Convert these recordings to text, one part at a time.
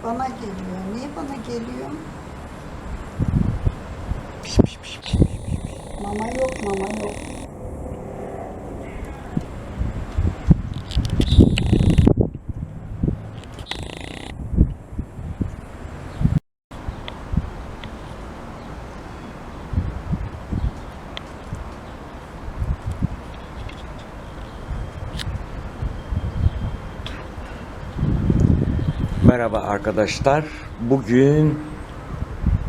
Bana geliyor. Niye bana geliyor? Mama yok, mama yok. Merhaba arkadaşlar. Bugün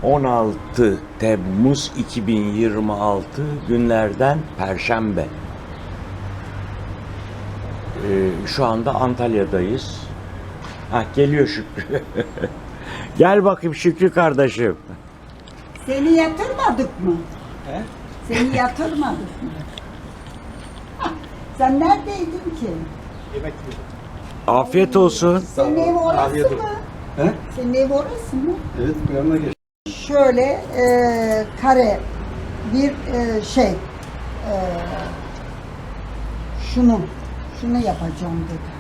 16 Temmuz 2026 günlerden Perşembe. Şu anda Antalya'dayız. Geliyor Şükrü. Gel bakayım Şükrü kardeşim. Seni yatırmadık mı? He? Seni yatırmadık mı? Sen neredeydin ki? Yemek yiyor. Afiyet olsun. Senin ev orası Afiyet mı? olsun. He? Senin ev orası mı? Evet, bu yanına geç. Şöyle kare bir şunu yapacağım dedi.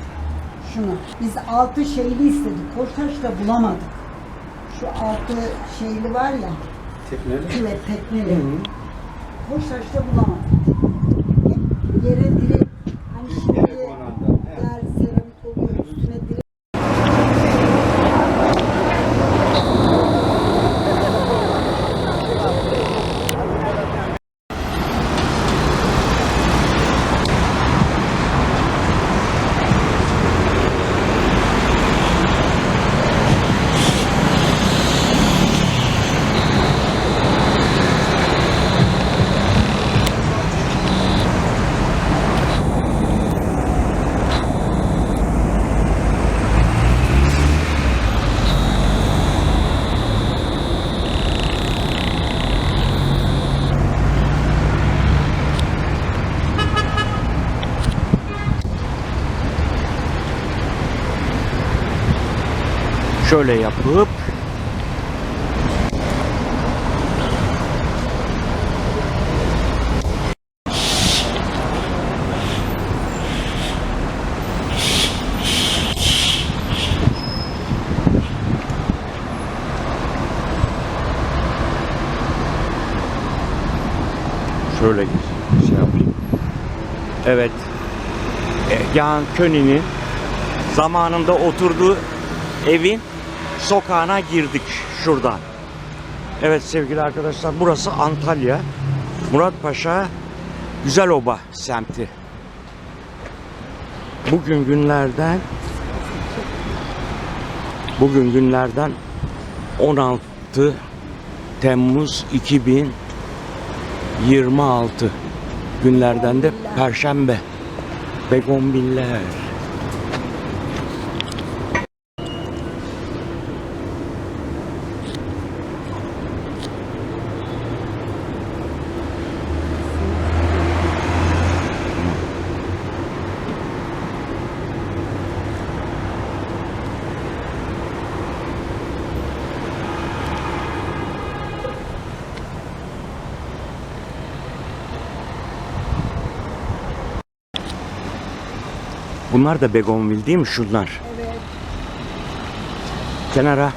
Şunu. Biz altı şeyli istedik. Koçtaş'ta bulamadık. Şu altı şeyli var ya. Tekneli. Evet, tekneli. Hı. Koçtaş'ta bulamadık. Hep yere direkt hani şimdi Yere konandan, he. yer seramik oluyor üstüne direkt. Şöyle yapıp şöyle şey yapayım. Evet. Egehan Köni'nin zamanında oturduğu evin sokağına girdik şuradan. Evet sevgili arkadaşlar, burası Antalya Muratpaşa Güzeloba semti. Bugün günlerden 16 Temmuz 2026 günlerden de Perşembe. Begonviller. Bunlar da begonvil değil mi şunlar? Evet. Kenara